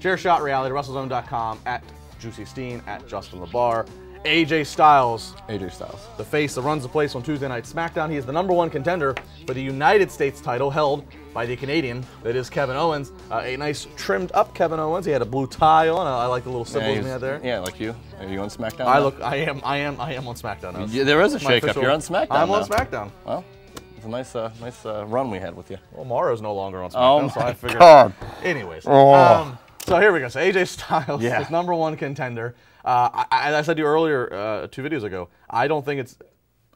Chairshot Reality, WrestleZone.com, at Juicy Steen, at Justin LeBar. AJ Styles. AJ Styles. The face that runs the place on Tuesday Night SmackDown. He is the #1 contender for the United States title held by the Canadian that is Kevin Owens. A nice trimmed up Kevin Owens. He had a blue tie on. I like the little symbols he had there. Yeah, like you. Are you on SmackDown? I am on SmackDown now. There is a shakeup. You're on SmackDown. I'm on SmackDown. Well, it's a nice run we had with you. Well, Mauro's no longer on SmackDown, so I figured. God. Anyways. Oh. So here we go. So AJ Styles is #1 contender. As I said to you earlier, 2 videos ago, I don't think it's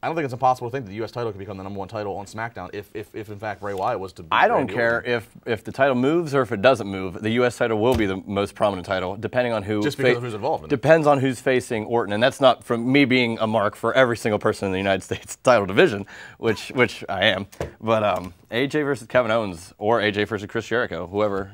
impossible to think that the U.S. title could become the #1 title on SmackDown if in fact Bray Wyatt was to beat I don't Randy care Orton. if the title moves or if it doesn't move. The U.S. title will be the most prominent title, depending on who. Just because of who's involved in it. Depends on who's facing Orton, and that's not from me being a mark for every single person in the United States title division, which I am. But AJ versus Kevin Owens or AJ versus Chris Jericho, whoever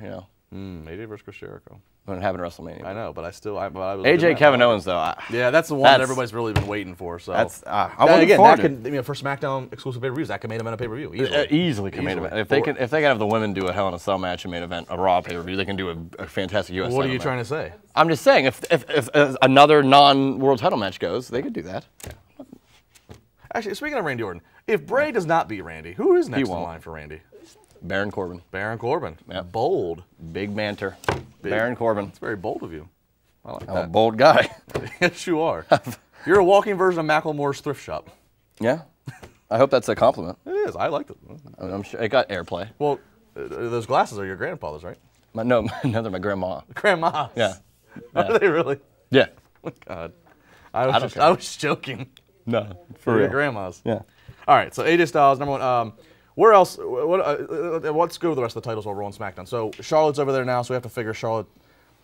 AJ versus Chris Jericho. When it happened at WrestleMania. I know, but I was AJ Kevin Owens though. Yeah, that's the one that everybody's really been waiting for. So that's I'm again, that can, for SmackDown exclusive pay-per-views, that can main event a pay-per-view easily can main event. If they can have the women do a Hell in a Cell match and main event a Raw pay-per-view, they can do a fantastic U.S. What are you trying to say? I'm just saying if another non-world title match goes, they could do that. Yeah. Actually, speaking of Randy Orton, if Bray does not beat Randy, who is next in line for Randy? Baron Corbin. Baron Corbin. Yeah. Bold. Big banter. Baron Corbin. It's very bold of you. I like I'm that. a bold guy. Yes, you are. You're a walking version of Macklemore's thrift shop. Yeah. I hope that's a compliment. It is. I liked it. I'm sure it got airplay. Well, those glasses are your grandfather's, right? No, they're my grandma. Grandma's. Yeah. Are they really? Yeah. Oh, God. I was joking. No, for Your real. grandma's. Yeah. All right, so AJ Styles, #1. Where else? Let's go with the rest of the titles while we're on SmackDown. So Charlotte's over there now, so we have to figure Charlotte.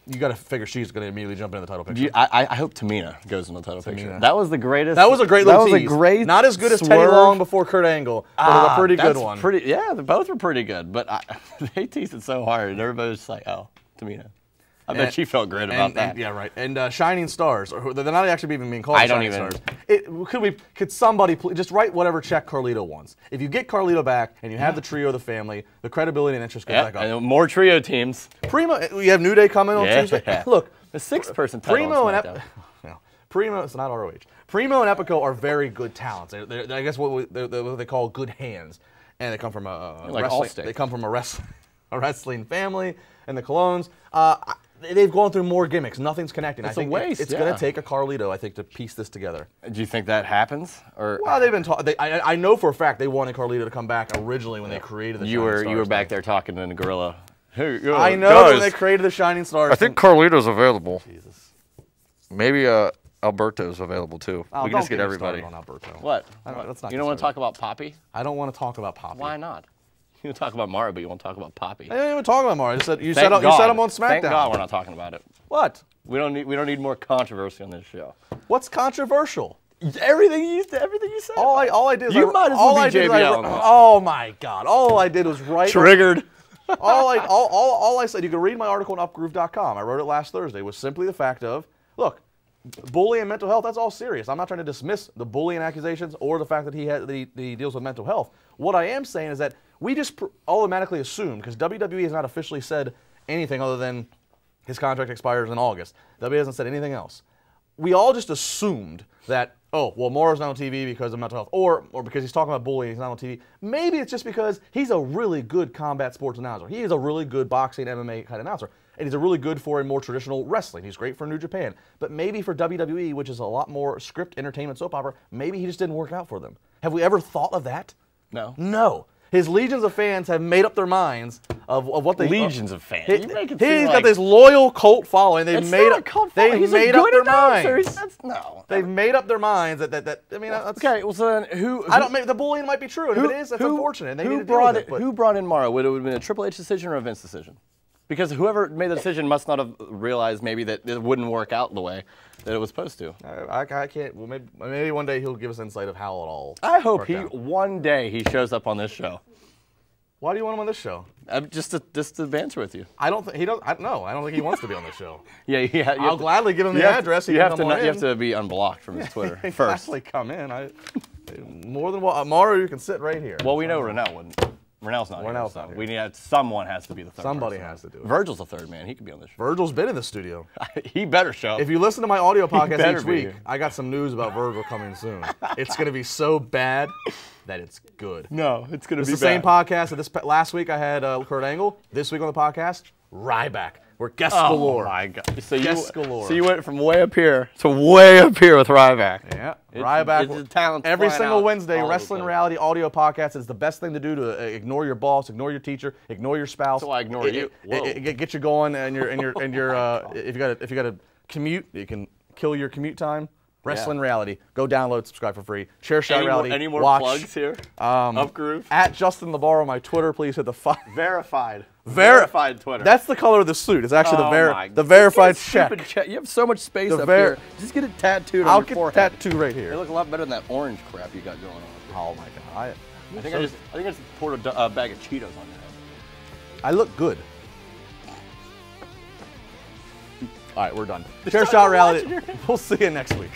You got to figure she's going to immediately jump into the title picture. I hope Tamina goes in the title picture. That was the greatest. That was a great little tease. That was a great Not as good as Teddy Long before Kurt Angle, but it was a pretty good one. Yeah, both were pretty good, but they teased it so hard, and everybody was just like, oh, Tamina. I bet she felt great about that. Yeah, right. And Shining Stars, they're not actually even being called Shining Stars. Could somebody just write whatever check Carlito wants? If you get Carlito back and you have the trio of the family, the credibility and interest goes back up. And more trio teams. Primo, we have New Day coming on Tuesday. Look, the 6-person title. Primo, it's not ROH. Primo and Epico are very good talents. They're I guess what they call good hands, and they come from They come from a wrestling family, and the Colognes. They've gone through more gimmicks. Nothing's connecting. It's a waste. It's going to take a Carlito, I think, to piece this together. Do you think that happens? Or well, they've been talking. I know for a fact they wanted Carlito to come back originally when they created the Shining Stars. You were back there talking in the gorilla. Hey, I know when they created the Shining Stars. I think Carlito's available. Jesus. Maybe Alberto's available too. We can just get everybody. On Alberto. What? Let's not you don't want to talk about Poppy? I don't want to talk about Poppy. Why not? You talk about Mario, but you won't talk about Poppy. I didn't even talk about Mario. I just said you said him on SmackDown. Thank God we're not talking about it. What? We don't need more controversy on this show. What's controversial? Everything you said. All I did. You might as well be JBL. Oh my God! All I did was write. Triggered. all I said. You can read my article on UpGroove.com. I wrote it last Thursday. Was simply the fact of, look, bullying and mental health. That's all serious. I'm not trying to dismiss the bullying accusations or the fact that he deals with mental health. What I am saying is that we just automatically assume, because WWE has not officially said anything other than his contract expires in August. WWE hasn't said anything else. We all just assumed that, oh, well, Mauro's not on TV because of mental health, or because he's talking about bullying, he's not on TV. Maybe it's just because he's a really good combat sports announcer. He is a really good boxing, MMA kind of announcer, and he's a really good for a more traditional wrestling. He's great for New Japan. But maybe for WWE, which is a lot more script, entertainment, soap opera, maybe he just didn't work out for them. Have we ever thought of that? No. No. His legions of fans have made up their minds of what they... Legions of fans? He's got this loyal cult following. They've made up their minds. They've made up their minds that I mean, that's... Okay, well, so then who... the bullying might be true, and if it is, that's unfortunate. And they need to deal with it. Who brought in Mauro? Would it have been a Triple H decision or a Vince decision? Because whoever made the decision must not have realized maybe that it wouldn't work out the way that it was supposed to. I can't. Well, maybe one day he'll give us insight of how it all. I hope one day he shows up on this show. Why do you want him on this show? Just to banter with you. I don't think he does. No, I don't think he wants to be on the show. Yeah. I'll gladly give him the address. You have to be unblocked from his Twitter first. Actually, come in. More than Mauro, you can sit right here. Well, we know Ranallo wouldn't. Ranallo's not Ranallo's here, not so here. we need someone has to be the third. Somebody person. has to do it. Virgil's the third man. He could be on this show. Virgil's been in the studio. He better show up. If you listen to my audio podcast better each be week, here. I got some news about Virgil coming soon. It's going to be so bad that it's good. No, it's going to It's be the same podcast. Last week I had Kurt Angle. This week on the podcast, Ryback. We're guest galore. Oh my God! So Guest galore. So you went from way up here to way up here with Ryback. Yeah, Ryback. It's a talent every flying single out Wednesday, all over the Wrestling place. Reality audio podcast is the best thing to do to ignore your boss, ignore your teacher, ignore your spouse. So I ignore you. Whoa. Get you going, and your if you got to commute, you can kill your commute time. Wrestling Reality. Go download, subscribe for free. Share Shout Reality. Any more watch. plugs here? Upgroove. At Justin LeBar on my Twitter, please hit the Verified. Ver- Verified Twitter. That's the color of the suit. It's actually my the verified Just get a check. stupid You have so much space The up ver- here. Just get it tattooed I'll on your get forehead. tattoo right They here. look a lot better than that orange crap you got going on. Oh my God. I think I just poured a bag of Cheetos on your head. I look good. All right, we're done. Share Shout Reality. We'll see you next week.